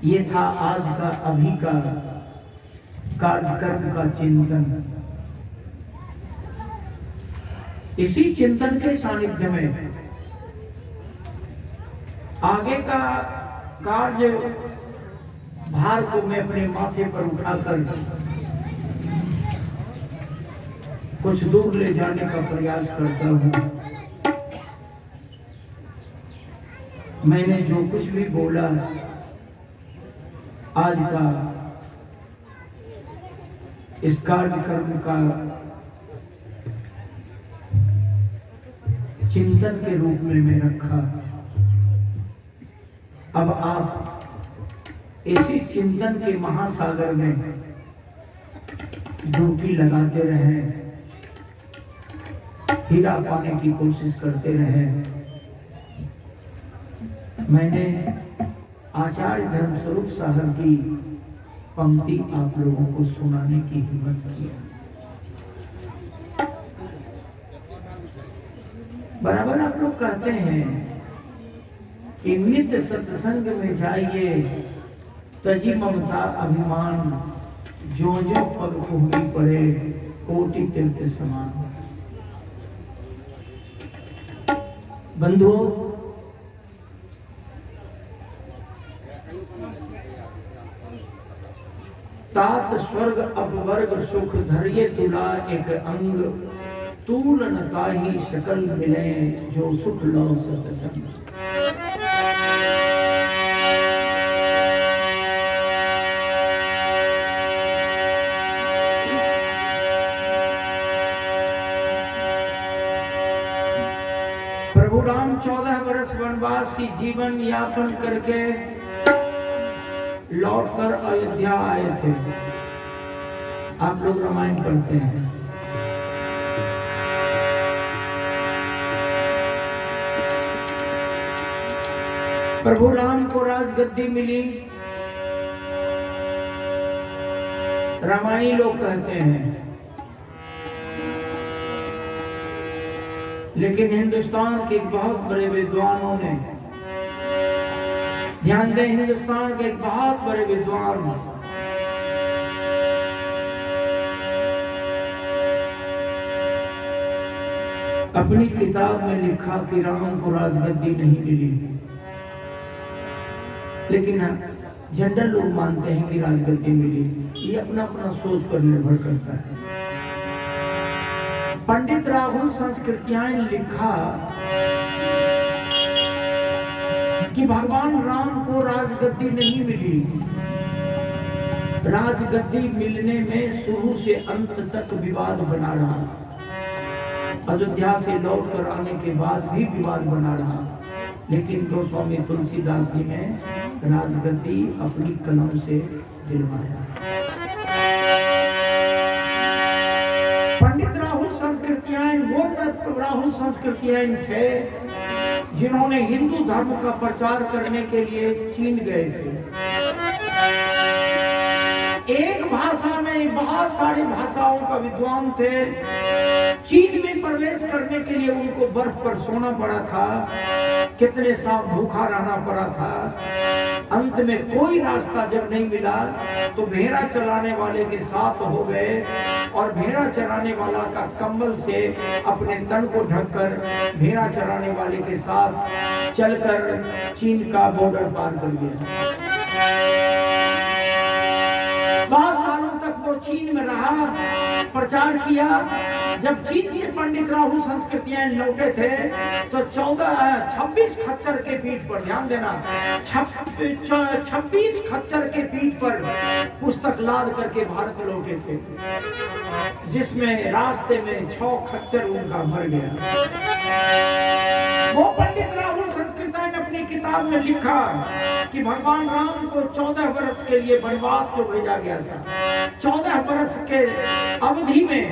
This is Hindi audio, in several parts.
ये था आज का अभी का कार्यक्रम का चिंतन। इसी चिंतन के सानिध्य में आगे का कार्य भार को मैं अपने माथे पर उठाकर कुछ दूर ले जाने का प्रयास करता हूं। मैंने जो कुछ भी बोला आज का इस कार्यक्रम का चिंतन के रूप में मैं रखा। अब आप इसी चिंतन के महासागर में डुबकी लगाते रहें, हीरा पाने की कोशिश करते रहें। मैंने आचार्य धर्मस्वरूप साहब की पंक्ति आप लोगों को सुनाने की हिम्मत की। बराबर आप लोग कहते हैं कि नित्य सत्संग में जाइए, तजी ममता अभिमान, जो जो पग भूमि पड़े कोटि तीर्थ समान। बंधुओं, तात स्वर्ग अपवर्ग सुख धरिये तुला एक अंग, तूल न ताहि सकल मिले जो सुख लो सत्संग। प्रभु राम 14 वर्ष वनवासी जीवन यापन करके लौटकर अयोध्या आए थे। आप लोग रामायण पढ़ते हैं। प्रभु राम को राजगद्दी मिली, रामायणी लोग कहते हैं। लेकिन हिंदुस्तान के बहुत बड़े विद्वानों ने, ध्यान दें, हिंदुस्तान के एक बहुत बड़े विद्वान अपनी किताब में लिखा कि राम को राजगद्दी नहीं मिली। लेकिन जनरल लोग मानते हैं कि राजगद्दी मिली। ये अपना अपना सोच पर निर्भर करता है। पंडित राहुल संस्कृतियां लिखा कि भगवान राम को राजगद्दी नहीं मिली। राजगद्दी मिलने में शुरू से अंत तक विवाद बना रहा। अयोध्या से लौट कर आने के बाद भी विवाद बना रहा। लेकिन गोस्वामी तुलसीदास जी ने राजगद्दी अपनी कलम से दिलवाया। पंडित राहुल संस्कृतियां वो राहुल संस्कृतियां थे जिन्होंने हिंदू धर्म का प्रचार करने के लिए चीन गए थे। एक भाषा में बहुत सारी भाषाओं का विद्वान थे। चीन में प्रवेश करने के लिए उनको बर्फ पर सोना पड़ा था, कितने साल भूखा रहना पड़ा था। अंत में कोई रास्ता जब नहीं मिला तो भेड़ा चलाने वाले के साथ हो गए और भेड़ा चराने वाला का कंबल से अपने तन को ढककर भेड़ा चराने वाले के साथ चलकर चीन का बॉर्डर पार कर दिया। बहुत सालों तक वो चीन में रहा, प्रचार किया। जब चीन से पंडित राहुल संस्कृतियां लौटे थे तो 26 खच्चर के पीठ पर, ध्यान देना, 26 खच्चर के पीठ पर पुस्तक लाद करके भारत लौटे थे, जिसमें रास्ते में 6 खच्चर उनका मर गया। वो पंडित राहुल संस्कृतियां ने अपनी किताब में लिखा कि भगवान राम को 14 वर्ष के लिए वनवास को भेजा गया था। 14 वर्ष के अवधि में,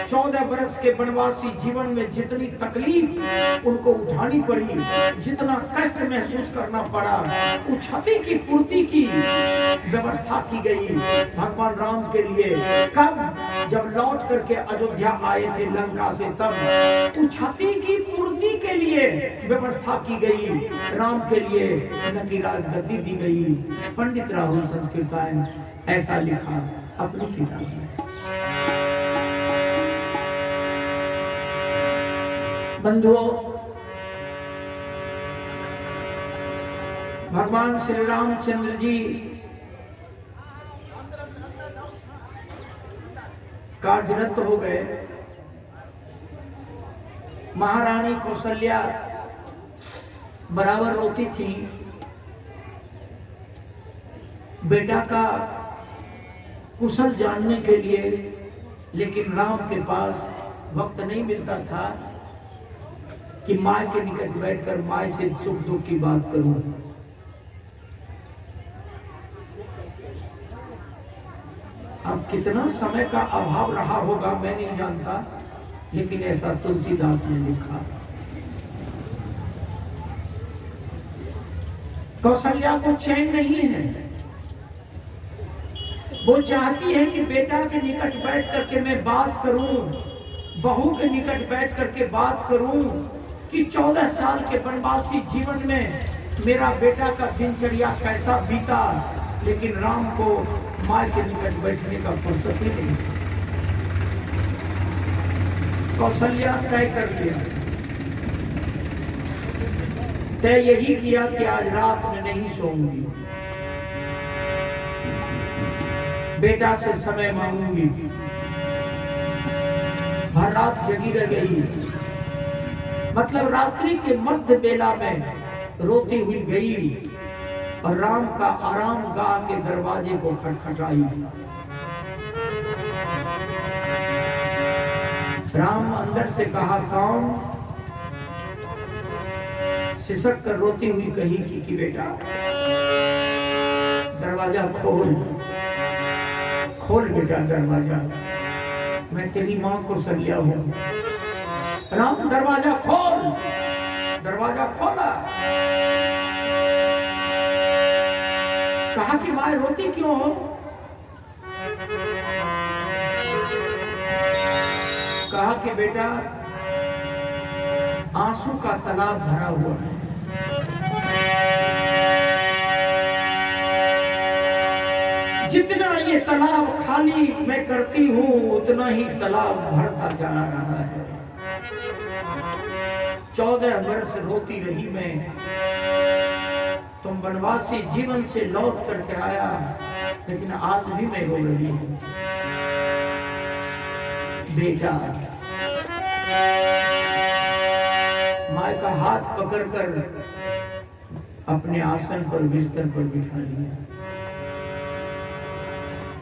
14 वर्ष के वनवासी जीवन में जितनी तकलीफ उनको उठानी पड़ी, जितना कष्ट महसूस करना पड़ा, उस क्षति की पूर्ति की व्यवस्था की गई भगवान राम के लिए। कब? जब लौट करके अयोध्या आए थे लंका से, तब उस क्षति की पूर्ति के लिए व्यवस्था की गई राम के लिए, न कि राजगद्दी गद्दी दी गई। पंडित राहुल संस्कृतायन ऐसा लिखा अपनी किताब में। बंधुओं, भगवान श्री रामचंद्र जी कार्यरत हो गए। महारानी कौशल्या बराबर रोती थी। बेटा का कुशल जानने के लिए, लेकिन राम के पास वक्त नहीं मिलता था कि माँ के निकट बैठकर माँ से सुख दुख की बात करूं। अब कितना समय का अभाव रहा होगा मैं नहीं जानता, लेकिन ऐसा तुलसीदास ने लिखा। कौशल्या को चैन नहीं है। वो चाहती है कि बेटा के निकट बैठ करके मैं बात करूं, बहू के निकट बैठ करके बात करूं कि 14 साल के वनवासी जीवन में मेरा बेटा का दिनचर्या कैसा बीता। लेकिन राम को माँ के निकट बैठने का फुर्सत ही नहीं। कौशल्या तय कर लिया, तय यही किया कि आज रात में नहीं सोऊंगी, बेटा से समय मांगूंगी। हर रात जगी रह गई, मतलब रात्रि के मध्य बेला में रोती हुई गई और राम का आराम गाह के दरवाजे को खटखटाई। राम अंदर से कहा कौन? सिसक कर रोती हुई कही कि बेटा दरवाजा खोल, खोल बेटा दरवाजा, मैं तेरी मां कौशल्या हूं। राम दरवाजा खोल, दरवाजा खोला। कहा कि मां रोती क्यों हो? कहा कि बेटा आंसू का तालाब भरा हुआ है। जितना ये तालाब खाली मैं करती हूँ उतना ही तालाब भरता जा रहा है। 14 वर्ष रोती रही मैं, तुम वनवासी जीवन से लौट करके आया, लेकिन आज भी मैं रो रही हूँ। बेटा, माँ का हाथ पकड़कर अपने आसन पर बिस्तर पर बिठा लिया।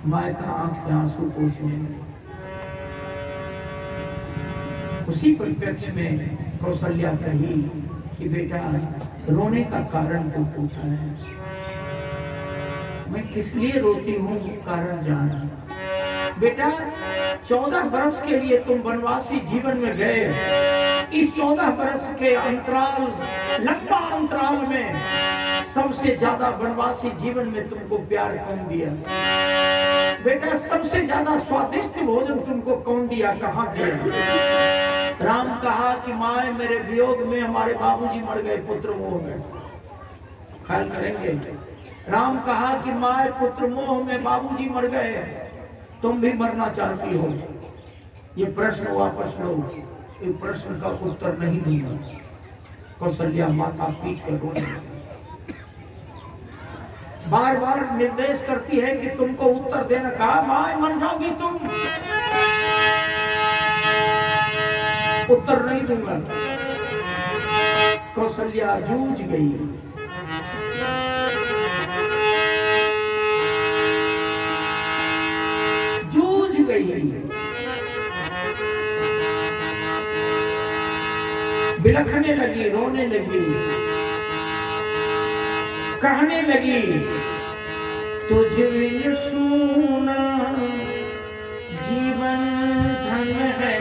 माँ का आंख से आंसू पोंछने लगी। उसी परिप्रेक्ष्य में कौशल्या कही कि बेटा रोने का कारण तो पूछा है, मैं किस लिए रोती हूँ कारण जाना। बेटा 14 बरस के लिए तुम वनवासी जीवन में गए, इस 14 बरस के अंतराल, लंबा अंतराल में सबसे ज्यादा वनवासी जीवन में तुमको प्यार कौन दिया? बेटा सबसे ज्यादा स्वादिष्ट भोजन तुमको कौन दिया, कहाँ दिया? राम कहा कि माए मेरे वियोग में हमारे बाबूजी मर गए, पुत्र मोह में, ख्याल करेंगे। राम कहा कि माए पुत्र मोह में बाबूजी मर गए, तुम भी मरना चाहती हो। ये प्रश्न वापस लो, ये प्रश्न का उत्तर नहीं दूंगा। कौशल्या माथा पीट कर रोने लगी। बार बार निर्देश करती है कि तुमको उत्तर देना। कहा माँ मर जाओगी तुम, उत्तर नहीं दूंगा। कौशल्या जूझ गई। जूझ गई, बिलखने लगी, रोने लगी, कहने लगी तुझ बिन सूना जीवन धन है,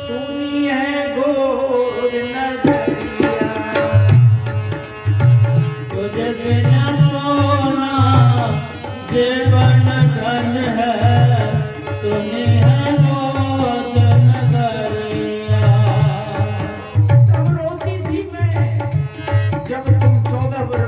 सुनी है गोद नगरिया। तुझ बिन सोना जीवन धन है, सुनी है गोद नगरिया। तब रोती थी मैं, जब तुम 14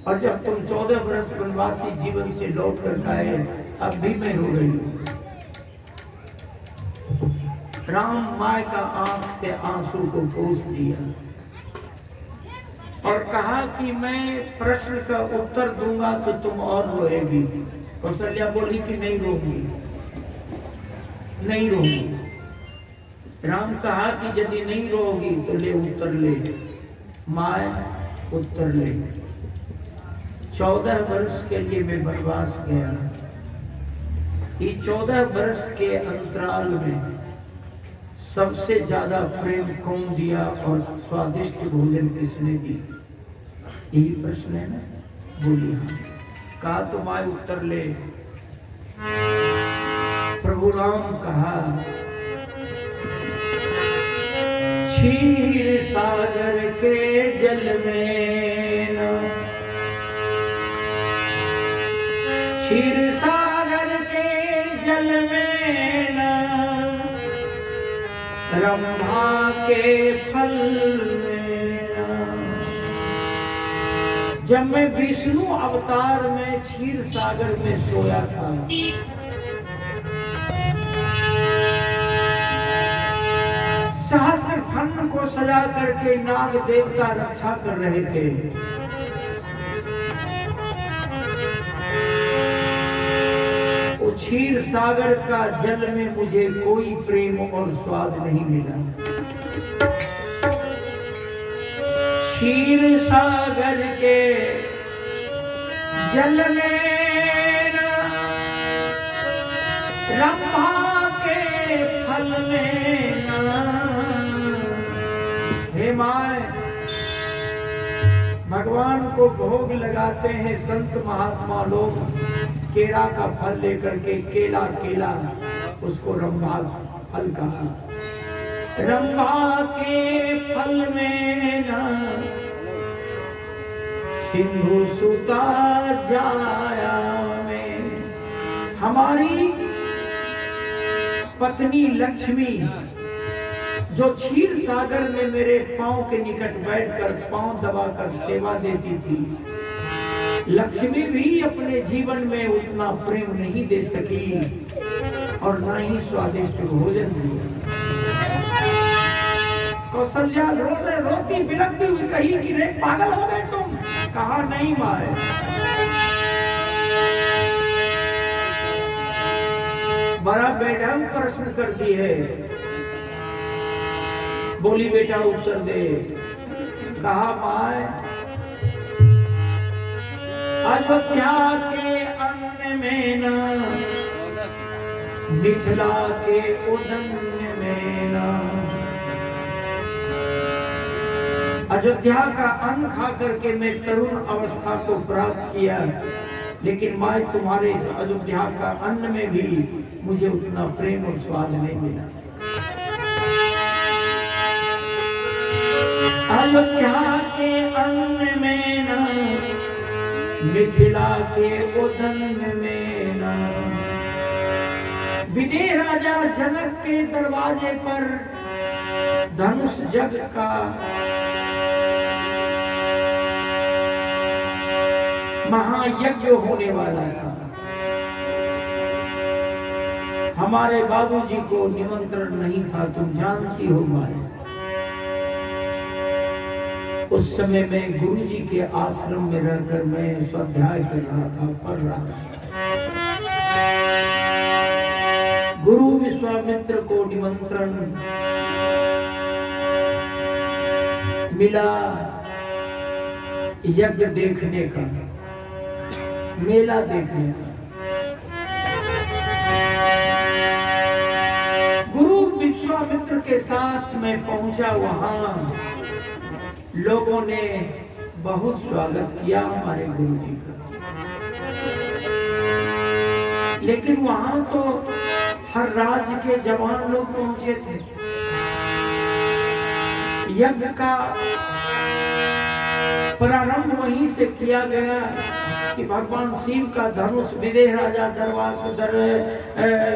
और जब तुम 14 वर्ष वनवासी जीवन से लौट कर आए, अब भी मैं रो रही हूँ। राम माय का आंख से आंसू को पोंछ दिया और कहा कि मैं प्रश्न का उत्तर दूंगा तो तुम और रोएगी। कौशल्या बोली कि नहीं रोगी, नहीं रोगी। राम कहा कि यदि नहीं रोगी तो ले उत्तर ले। माय उत्तर ले। 14 वर्ष के लिए मैं वनवास गया। ये 14 वर्ष के अंतराल में सबसे ज्यादा प्रेम कौन दिया और स्वादिष्ट भोजन किसने दी? यही प्रश्न है ना। बोली हाँ। कहा तो माय उत्तर ले। प्रभु राम कहा क्षीर सागर के जल में न, क्षीर सागर के जल में न, रंभा के फल में न। जब मैं विष्णु अवतार में क्षीर सागर में सोया था, सहस्र खंड को सजा करके नाग देवता रक्षा कर रहे थे। वो क्षीर सागर का जल में मुझे कोई प्रेम और स्वाद नहीं मिला। क्षीर सागर के जल में रंभा के फल में हे माय, भगवान को भोग लगाते हैं संत महात्मा लोग केला का फल लेकर के। केला केला उसको रंभा फल कहा। रंभा के फल में ना सिंधु सुता जाया में। हमारी पत्नी लक्ष्मी जो क्षीर सागर में मेरे पांव के निकट बैठकर पांव दबाकर सेवा देती थी, लक्ष्मी भी अपने जीवन में उतना प्रेम नहीं दे सकी और ना ही स्वादिष्ट भोजन दिया। कौशल्या रोती बिलखती हुई कही कि रे पागल हो गए तुम? कहा नहीं माए, बड़ा बेढंग प्रश्न करती है। बोली बेटा उत्तर दे। कहा माय, अयोध्या के अन्न में ना, मिथिला के उदन में ना। अयोध्या का अन्न खा करके मैं तरुण अवस्था को प्राप्त किया, लेकिन माय तुम्हारे इस अयोध्या का अन्न में भी मुझे उतना प्रेम और स्वाद नहीं मिला। अयोध्या के अन्न में ना, मिथिला के उदन में ना। विदेह राजा जनक के दरवाजे पर धनुष जग का महायज्ञ होने वाला था। हमारे बाबूजी को निमंत्रण नहीं था, तुम जानती हो माए। उस समय मैं गुरुजी के आश्रम में रहकर मैं स्वाध्याय कर रहा था, पढ़ रहा था। गुरु विश्वामित्र को निमंत्रण मिला यज्ञ देखने का, मेला देखने का। गुरु विश्वामित्र के साथ मैं पहुंचा। वहां लोगों ने बहुत स्वागत किया हमारे गुरुजी का, लेकिन वहां तो हर राज्य के जवान लोग पहुंचे थे। यज्ञ का प्रारंभ वहीं से किया गया कि भगवान शिव का धनुष विदेह राजा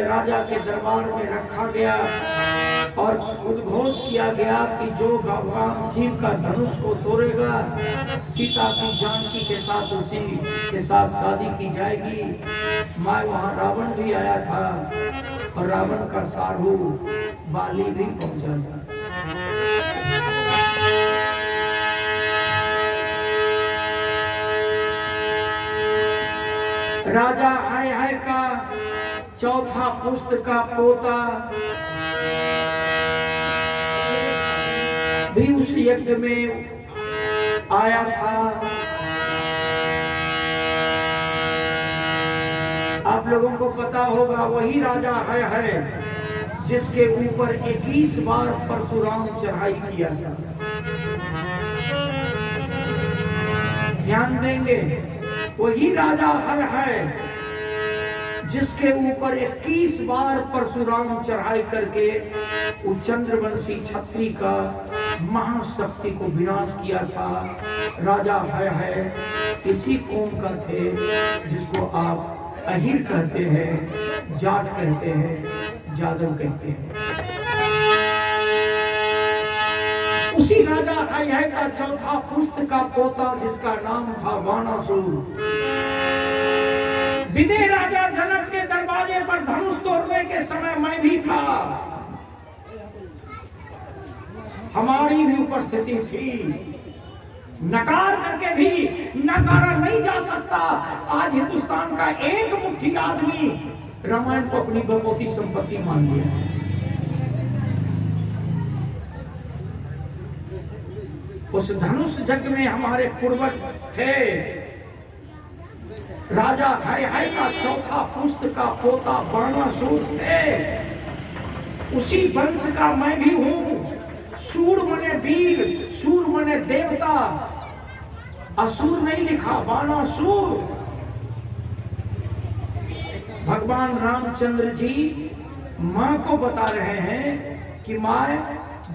राजा के दरबार में रखा गया और उद्घोष किया गया कि जो भगवान शिव का धनुष को तोड़ेगा सीता की जानकी के साथ उसी के साथ शादी की जाएगी। मैं वहां रावण भी आया था और रावण का साधु बाली भी पहुंचा था। राजा हाय हाय का चौथा पुस्त का पोता भी उस यज्ञ में आया था। आप लोगों को पता होगा वही राजा है जिसके ऊपर 21 बार परशुराम चढ़ाई किया था। ध्यान देंगे, वही राजा है जिसके ऊपर 21 बार परशुराम चढ़ाई करके उस चंद्रवंशी क्षत्रिय का महाशक्ति को विनाश किया था। राजा है इसी कौम का थे जिसको आप अहिर कहते हैं, जाट कहते हैं, जादव कहते हैं। उसी राजा है का चौथा पुस्त का पोता जिसका नाम था बाणासुर। विदेह राजा जनक के दरवाजे पर धनुष तोड़ने के समय मैं भी था, हमारी भी उपस्थिति थी। नकार करके भी नकारा नहीं जा सकता। आज हिंदुस्तान का एक मुट्ठी आदमी रामायण को अपनी बहुमूल्य संपत्ति मान लिया। उस धनुष यज्ञ में हमारे पूर्वज थे। राजा है का चौथा पुस्त का पोता बाणासुर थे। उसी वंश का मैं भी हूं। सूर मने वीर, सूर मने देवता, असुर नहीं लिखा, बाणासुर। भगवान रामचंद्र जी मां को बता रहे हैं कि मां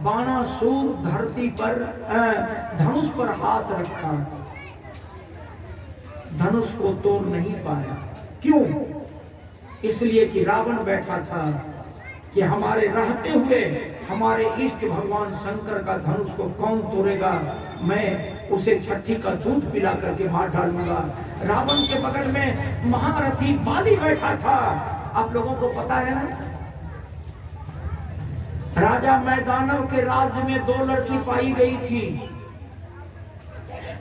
बाणासुर धरती पर धनुष पर हाथ रखा, धनुष को तोड़ नहीं पाया। क्यों? इसलिए कि रावण बैठा था कि हमारे रहते हुए हमारे इष्ट भगवान शंकर का धनुष को कौन तोड़ेगा, मैं उसे छठी का दूध पिला करके मार डालूंगा। रावण के बगल में महारथी बाली बैठा था। आप लोगों को पता है ना, राजा मैदानव के राज्य में 2 लड़की पाई गई थी।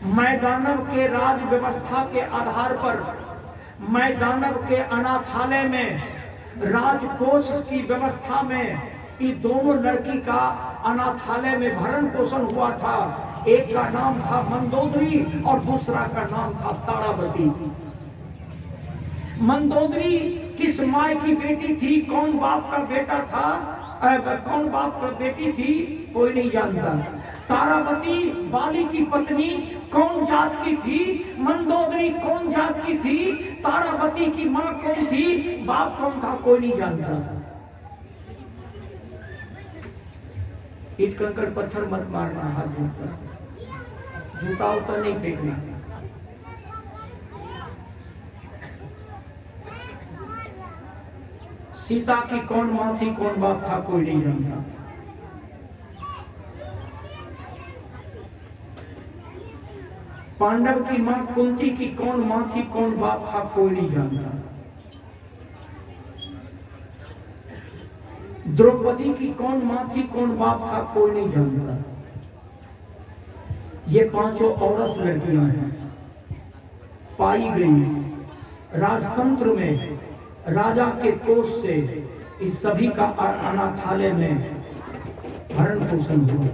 मैदानव के राज व्यवस्था के आधार पर मैदानव के अनाथालय में राजकोष की व्यवस्था में ये दोनों लड़की का अनाथालय में भरण पोषण हुआ था। एक का नाम था मंदोदरी और दूसरा का नाम था तारावती। मंदोदरी किस माय की बेटी थी, कौन बाप का बेटा था, कौन बाप का बेटी थी, कोई नहीं जानता। तारावती बाली की पत्नी कौन जात की थी, मंदोदरी कौन जात की थी, तारावती की मां कौन थी, बाप कौन था, कोई नहीं जानता। ईट कंकड़ पत्थर मत मारना, हाथ जूता जूता उता नहीं फेंकना। सीता की कौन मां थी, कौन बाप था, कोई नहीं जानता। पांडव की मां कुंती की कौन मां थी, कौन बाप था, कोई नहीं जानता। द्रौपदी की कौन मां थी, कौन बाप था, कोई नहीं जानता। ये 5 औरत लड़कियां हैं, पाई गई राजतंत्र में राजा के कोष से। इस सभी का अनाथालय में भरण पोषण हुआ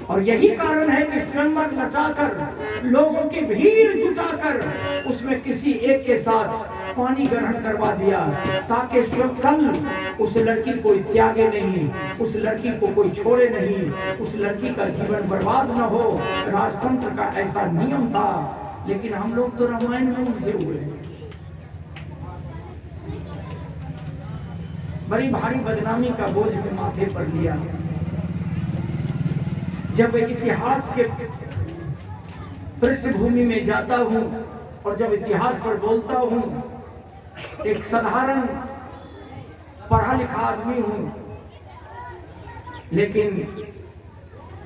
और यही कारण है कि स्वयंवर नचाकर लोगों की भीड़ जुटाकर उसमें किसी एक के साथ पानी ग्रहण करवा दिया ताकि स्वयं कल उस लड़की को त्यागे नहीं, उस लड़की को कोई छोड़े नहीं, उस लड़की का जीवन बर्बाद न हो। राजतंत्र का ऐसा नियम था। लेकिन हम लोग तो रामायण में उलझे हुए हैं। बड़ी भारी बदनामी का बोझ में माथे पर लिया। जब इतिहास के पृष्ठभूमि में जाता हूं और जब इतिहास पर बोलता हूं, एक साधारण पढ़ा लिखा आदमी हूं, लेकिन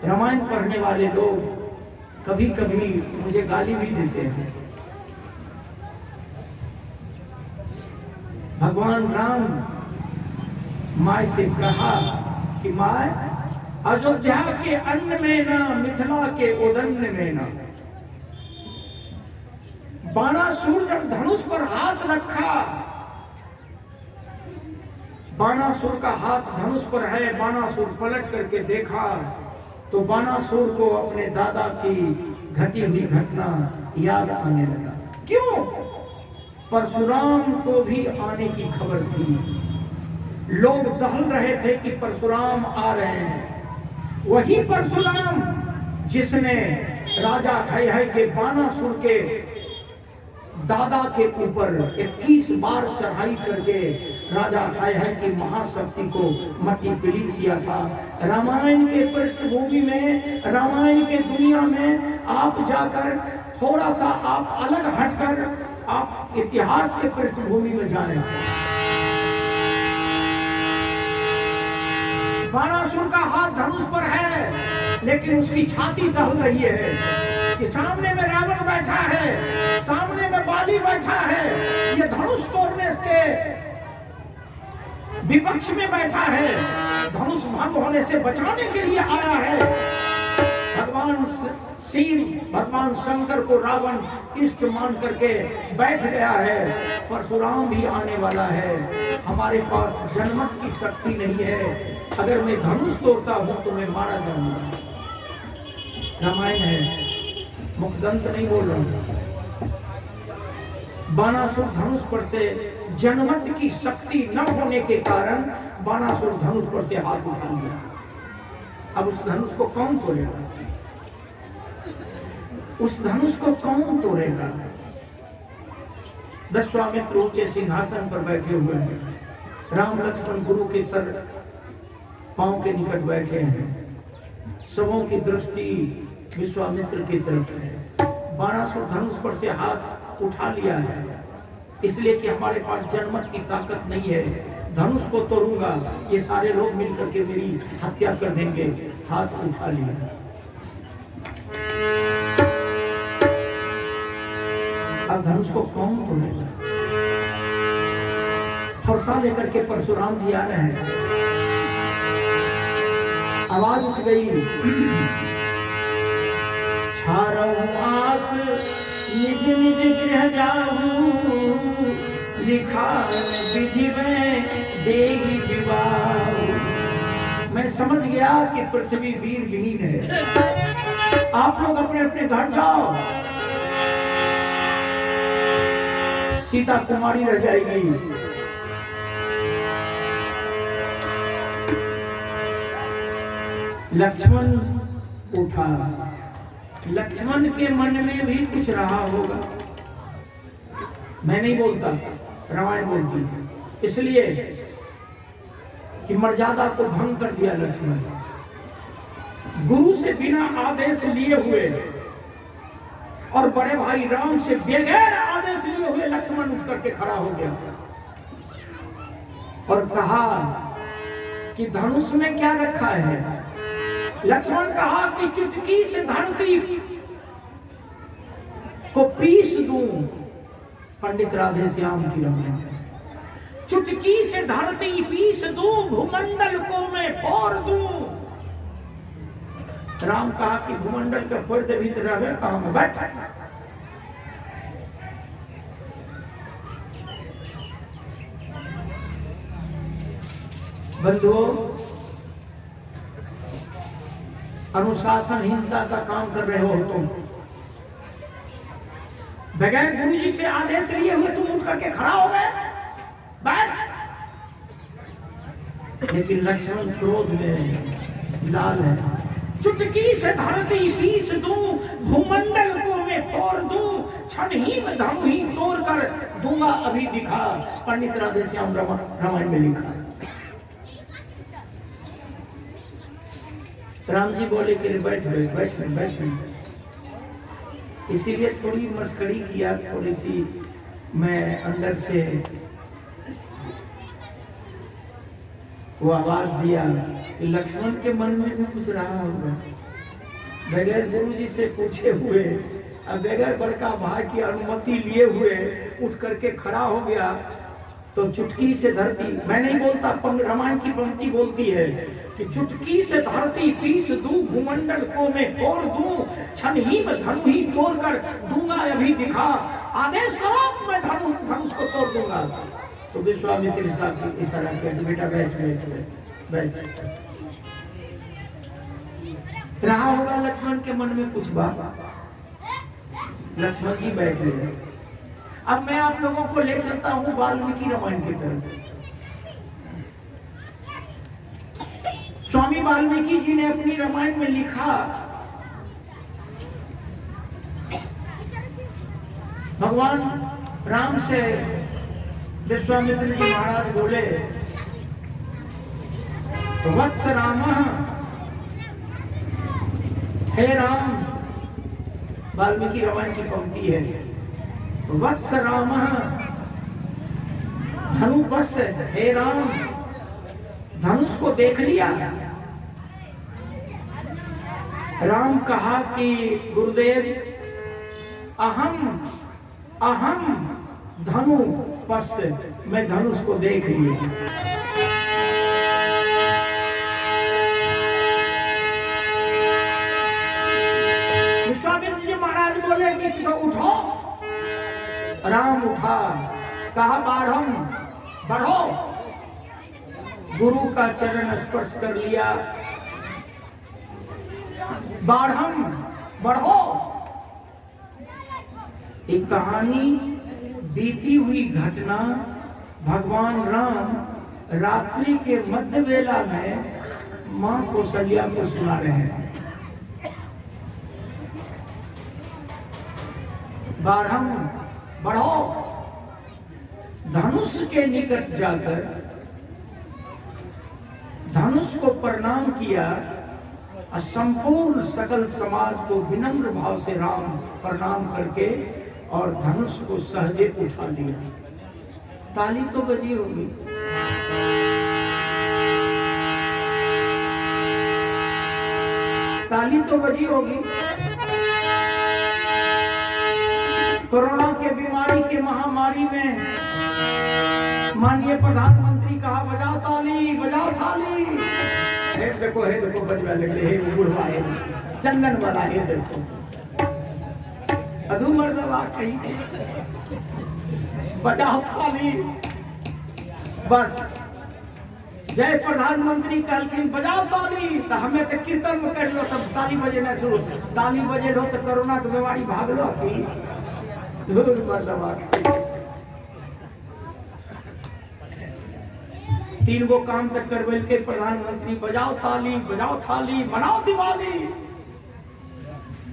रामायण पढ़ने वाले लोग कभी कभी मुझे गाली भी देते हैं। भगवान राम माय से कहा कि माय, अयोध्या के अन्न में ना, मिथिला के उदन्न में ना। बाणासुर जब धनुष पर हाथ रखा, बाणासुर का हाथ धनुष पर है, बाणासुर पलट करके देखा तो बाणासुर को अपने दादा की घटी हुई घटना याद आने लगा। क्यों? परशुराम को भी आने की खबर थी। लोग दहल रहे थे कि परशुराम आ रहे हैं। वही परशुराम जिसने राजा है के बाणासुर के दादा के ऊपर 21 बार चढ़ाई करके राजा है की महाशक्ति को मट्टी पीड़ित किया था। रामायण के पृष्ठभूमि में, रामायण के दुनिया में आप जाकर थोड़ा सा आप अलग हटकर आप इतिहास के पृष्ठभूमि में जाएं। बाणासुर का हाथ धनुष पर है, लेकिन उसकी छाती दहल रही है कि सामने में रावण बैठा है, सामने में बाली बैठा है, ये धनुष तोड़ने के विपक्ष में बैठा है, धनुष भंग होने से बचाने के लिए आया है। भगवान शिव, भगवान शंकर को रावण इष्ट मान करके बैठ गया है। परशुराम भी आने वाला है। हमारे पास जनमत की शक्ति नहीं है। अगर मैं धनुष तोड़ता हूं तो मैं मारा जाऊंगा। रामायण है, मुखदंत नहीं बोल रहा हूं। बाणासुर धनुष पर से जनमत की शक्ति न होने के कारण बाणासुर धनुष पर से हाथ उठा लिया। अब उस धनुष को कौन तोड़ेगा? उस धनुष को कौन तोड़ेगा? विश्वामित्र ऊंचे सिंहासन पर बैठे हुए हैं। राम लक्ष्मण गुरु के सर पांव के निकट बैठे हैं। सबों की दृष्टि विश्वामित्र की तरफ है। बाणासुर धनुष पर से हाथ उठा लिया है, इसलिए कि हमारे पास जनमत की ताकत नहीं है। धनुष को तोड़ूंगा, ये सारे लोग मिलकर के मेरी हत्या कर देंगे। हाथ उठा लिया। अब धनुष को कौन तोड़ेगा? फरसा लेकर के परशुराम जी आ रहे हैं। आवाज उठ गई, आस निज निज गृह जाऊं, लिखा विधि में देगी विवाह। मैं समझ गया कि पृथ्वी वीर विहीन है। आप लोग अपने अपने घर जाओ, सीता कुमारी रह जाएगी। लक्ष्मण उठा। लक्ष्मण के मन में भी कुछ रहा होगा। मैं नहीं बोलता, रामायण बोलती है, इसलिए कि मर्यादा को भंग कर दिया लक्ष्मण। गुरु से बिना आदेश लिए हुए और बड़े भाई राम से बगैर आदेश लिए हुए लक्ष्मण उठ करके खड़ा हो गया और कहा कि धनुष में क्या रखा है? लक्ष्मण कहा कि चुटकी से धरती को पीस दूं। पंडित राधे श्याम की रमन। चुटकी से धरती पीस दूं, भूमंडल को मैं फोड़ दूं। राम कहा कि भूमंडल के फोड़ दे भीतर रहे कहां में बैठ। बंधुओं, अनुशासनहीनता का काम कर रहे हो तुम। बगैर गुरुजी से आदेश लिए हुए तुम उठ करके खड़ा हो गए, बैठ। लेकिन लक्ष्मण क्रोध में लाल है। चुटकी से धरती पीस दूं, भूमंडल को मैं फोड़ दूं, क्षण ही में धनु ही तोड़ कर दूंगा अभी दिखा। पंडित राधे श्याम रामायण में लिखा। राम जी बोले कि बैठ गए, बैठ गए, बैठ गए। इसीलिए थोड़ी मस्करी किया, थोड़ी सी मैं अंदर से वो आवाज दिया कि लक्ष्मण के मन में भी कुछ रहा होगा। बगैर गुरु जी से पूछे हुए और बगैर बड़का भाई की अनुमति लिए हुए उठ करके खड़ा हो गया। तो चुटकी से धरती, मैं नहीं बोलता, रामायण की पंक्ति बोलती है कि चुटकी से धरती पीस दूं, भूमंडल को मैं तोड़ दूं, क्षण ही में धनु ही तोड़ कर दूंगा अभी दिखा, आदेश करो मैं धनुष को तोड़ दूंगा। तो विश्वामित्र साहब इशारा किया, बेटा बैठ बैठ बैठ। रहा होगा लक्ष्मण के मन में कुछ बात, लक्ष्मण जी बैठ गए। अब मैं आप लोगों को ले चलता हूं वाल्मीकि रामायण की तरफ। स्वामी वाल्मीकि जी ने अपनी रामायण में लिखा, भगवान राम से विश्वामित्र जी महाराज बोले, वत्स राम, हे राम, वाल्मीकि रामायण की पंक्ति है, वत्स राम धनुष, हे राम धनुष को देख लिया। राम कहा कि गुरुदेव अहम धनु पश्य, मैं धनुष को देख लिया। विश्वामित्र जी महाराज बोले कि तो उठो। राम उठा, कहा बढ़ो। गुरु का चरण स्पर्श कर लिया, बढ़ो। एक कहानी, बीती हुई घटना, भगवान राम रात्रि के मध्य वेला में मां कौशल्या को सुना रहे हैं। बढ़ो। धनुष के निकट जाकर धनुष को प्रणाम किया और संपूर्ण सकल समाज को विनम्र भाव से राम प्रणाम करके और धनुष को सहजे उठा लिया। ताली तो बजी होगी। ताली तो बजी होगी। कोरोना के बीमारी के महामारी में माननीय प्रधानमंत्री कहा, बजाओ ताली, बजाओ थाली। हे देखो बजवा लगे, हे बुढ़वा, हे चंदन वाला, हे देखो अधू मर्दवा कही, बजाओ थाली। बस जय प्रधानमंत्री कहलखिन बजाओ ताली, तो हमें तो कीर्तन में कर लो, तब ताली बजे ना शुरू। ताली बजे लो तो कोरोना के बीमारी भाग लो की। तीन गो काम तक करवल के प्रधानमंत्री, बजाओ ताली, बजाओ थाली, मनाओ दिवाली।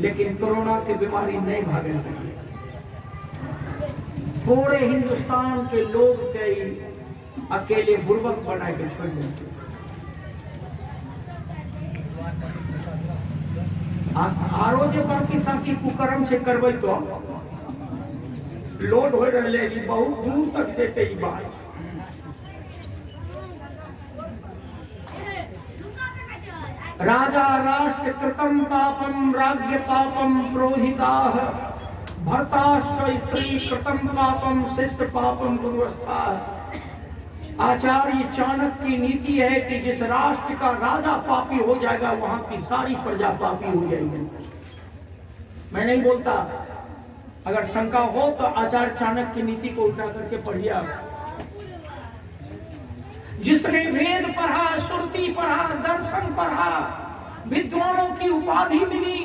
लेकिन कोरोना की बीमारी नहीं भागे सकी। पूरे हिंदुस्तान के लोग के अकेले बुर्बक बना के छोड़ देते। आरो जे बाकी साकी कुकर्म से करबै तो लोड हो रहे, बहुत दूर तक देते ही बात। राजा राष्ट्र कृतम पापम राज्य पापम पुरोहिताः, भर्ताश्च स्त्री कृतम पापम शिष्य पापम गुरुस्था। आचार्य चाणक्य की नीति है कि जिस राष्ट्र का राजा पापी हो जाएगा वहां की सारी प्रजा पापी हो जाएगी। मैं नहीं बोलता, अगर शंका हो तो आचार्य चाणक्य की नीति को उल्टा करके पढ़िए आप। जिसने वेद पढ़ा, श्रुति पढ़ा, दर्शन पढ़ा, विद्वानों की उपाधि मिली,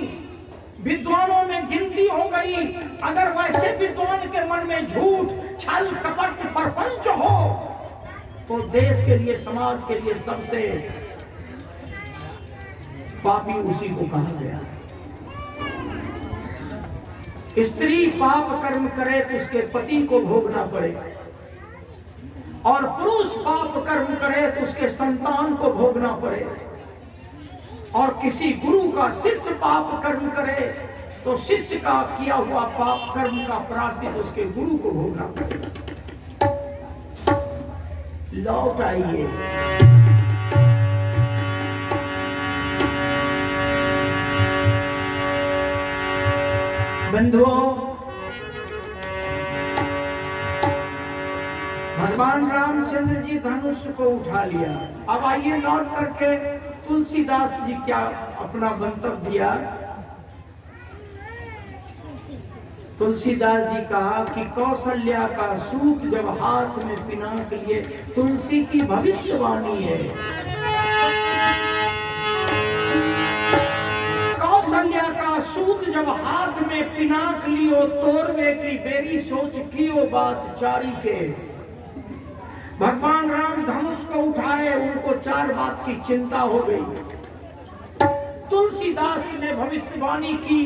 विद्वानों में गिनती हो गई, अगर वैसे विद्वान के मन में झूठ, छल, कपट, प्रपंच हो तो देश के लिए, समाज के लिए सबसे पापी उसी को कहा गया। स्त्री पाप कर्म करे तो उसके पति को भोगना पड़े, और पुरुष पाप कर्म करे तो उसके संतान को भोगना पड़े, और किसी गुरु का शिष्य पाप कर्म करे तो शिष्य का किया हुआ पाप कर्म का प्रायश्चित उसके गुरु को भोगना पड़ेगा। लौट आइए। बंधुओं, भगवान रामचंद्र जी धनुष को उठा लिया। अब आइए लौट करके तुलसीदास जी क्या अपना मंतव्य दिया। तुलसीदास जी कहा कि कौशल्या का सूत जब हाथ में पिनाक लिए, तुलसी की भविष्यवाणी है। कौशल्या का सूत जब हाथ में पिनाक लियो, तोड़वे की बेरी सोच कियो बात चारी के। भगवान राम धनुष को उठाए, उनको 4 बात की चिंता हो गई। तुलसीदास ने भविष्यवाणी की,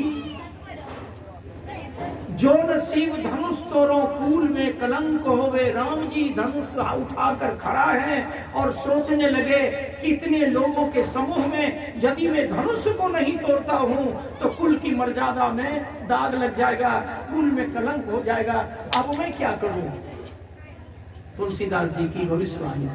जो नसीब धनुष तोरो कूल में कलंक होवे। राम जी धनुष उठाकर खड़ा है और सोचने लगे कि इतने लोगों के समूह में यदि मैं धनुष को नहीं तोड़ता हूं तो कुल की मर्यादा में दाग लग जाएगा, कुल में कलंक हो जाएगा। अब मैं क्या करूं? तुलसीदास जी की भविष्यवाणी,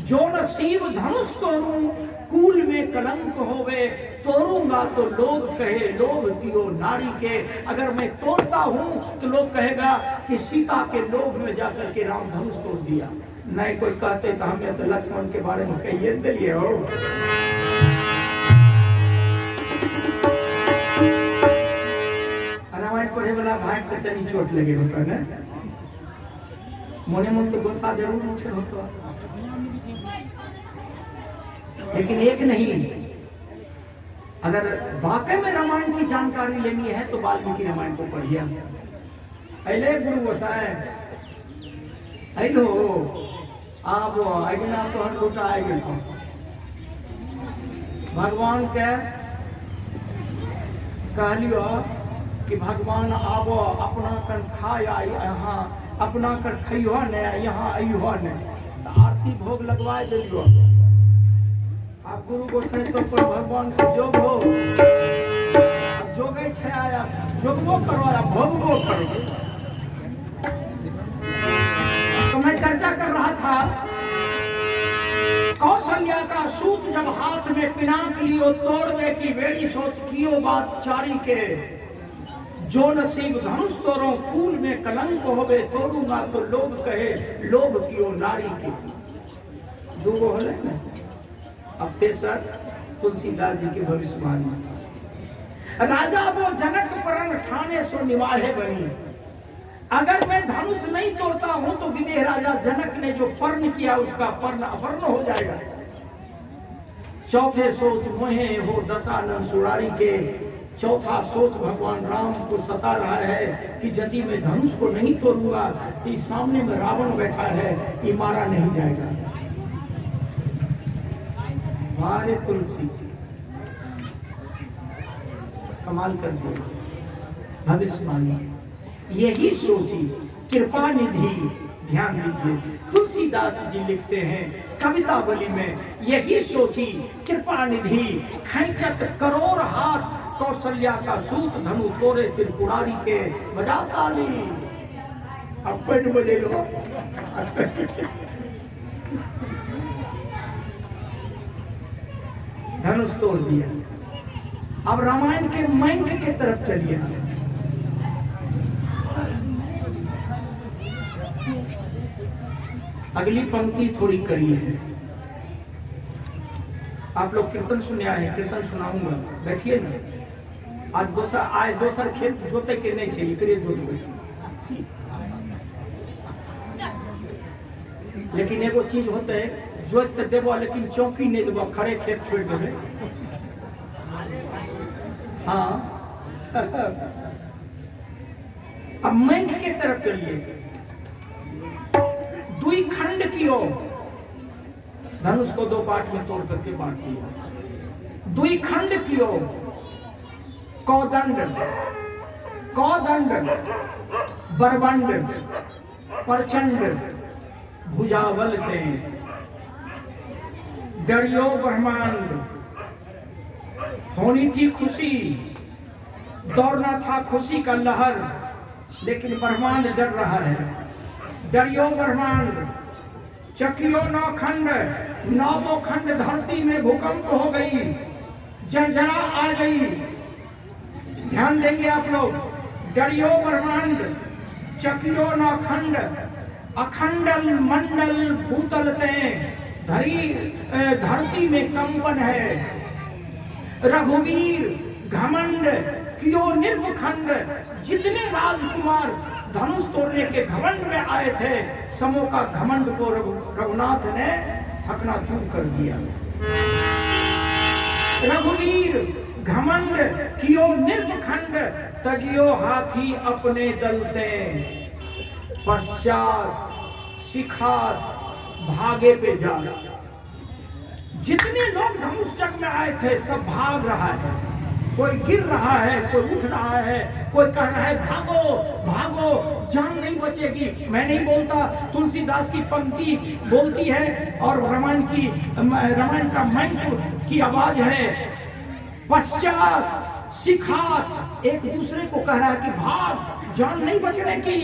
जो नसीब धनुष तोड़ूं कूल में कलंक होवे। तोड़ूंगा तो लोग कहे लोभ कियो नारी के। अगर मैं तोड़ता हूं तो लोग कहेगा कि सीता के लोभ में जाकर के राम धनुष तोड़ दिया। नहीं कोई कहते तो हमें तो लक्ष्मण के बारे में कहिए दिलिए हो। रामायण पढ़े वाला भाई को तनी चोट लगे होता है, मोने मन तो गुस्सा जरूर उठे होता, लेकिन एक नहीं। अगर वाकई में रामायण की जानकारी लेनी है तो वाल्मीकि रामायण को पढ़िए। अले गुरु गोसाई अलो आप आगना तो हर लूटा आएगा। भगवान के कहलियो कि भगवान आबो अपना कन खाया यहाँ, अपना कर खइयो ने यहाँ अइयो ने, तो आरती भोग लगवाए दिलियो। आप गुरु गोसाई तो पर भगवान के जोग हो, अब जोगे छे आया जोगबो करो या भोगबो करो। तो मैं चर्चा कर रहा था, कौशल्या का सूत जब हाथ में पिनाक लियो, तोड़वे की बेड़ी सोच कियो बात चारी के। जो नसीब धनुष तोड़ो कूल में कलंक होवे। तोड़ूंगा तो लोग कहे लोभ कियो नारी के। दूगो होले ना। अब तेसर तुलसीदास जी की भविष्यवाणी। राजा वो जनक परण ठाने सो निवाहे बनी। अगर मैं धनुष नहीं तोड़ता हूं तो विदेह राजा जनक ने जो पर्ण किया उसका पर्ण अपर्ण हो जाएगा। चौथे सोच मोहे हो दशानन सुरारी के। चौथा सोच भगवान राम को सता रहा है कि यदि मैं धनुष को नहीं तोड़ूंगा तो सामने में रावण बैठा है, ये मारा नहीं जाएगा। हमारे तुलसी कमाल कर दिया भविष्यवाणी। यही सोची कृपा निधि। ध्यान दीजिए, तुलसीदास जी लिखते हैं कवितावली में, यही सोची कृपा निधि खैचत करोड़ हाथ। कौशल्या का सूत धनु तोरे त्रिपुरारी के। बजा ताली, अब पेट बजे लो। धनुष तोड़ दिया। अब रामायण के मंक के तरफ चलिए। अगली पंक्ति थोड़ी करिए है। आप लोग कीर्तन सुने आए हैं, कीर्तन सुनाऊंगा, बैठिए ना। आज दोसर खेत जोते के नहीं चाहिए, करिए जोतबे। लेकिन एगो चीज होता है, जोत तो देवो लेकिन चौकी नहीं देवो, खड़े खेत छोड़ देवे। हाँ अब मंक के तरफ चलिए। दुई खंड कियो, धनुष को 2 पार्ट में तोड़ करके बांट दिया। दुई खंड कियो, कौदंड बरबंड प्रचंड भुजावल ते। डरियो ब्रह्मांड होनी थी खुशी, दौड़ना था खुशी का लहर, लेकिन ब्रह्मांड डर रहा है। डरियो ब्रह्मांड, चकियो नौखंड, नौवो खंड धरती में भूकंप हो गई, जर्जरा आ गई। ध्यान देंगे आप लोग। डरियो ब्रह्मांड, चकियो नौखंड, अखंडल मंडल भूतलते, धरती में कंपन है। रघुवीर घमंड कियो निर्मखंड, जितने राजकुमार धनुष तोड़ने के घमंड में आए थे, समों का घमंड को रघुनाथ ने चकनाचूर कर दिया। रघुवीर घमंड कियो निर्मखंड, तजियो हाथी अपने दलते, पश्चात शिखात भागे पे जा। जितने लोग धनुष्चक में आए थे सब भाग रहा है, कोई गिर रहा है, कोई उठ रहा है, कोई कह रहा है भागो भागो, जान नहीं बचेगी। मैं नहीं बोलता, तुलसीदास की पंक्ति बोलती है और रामायण का मंत्र की आवाज है। पश्चात शिखात, एक दूसरे को कह रहा है कि भाग, जान नहीं बचने की।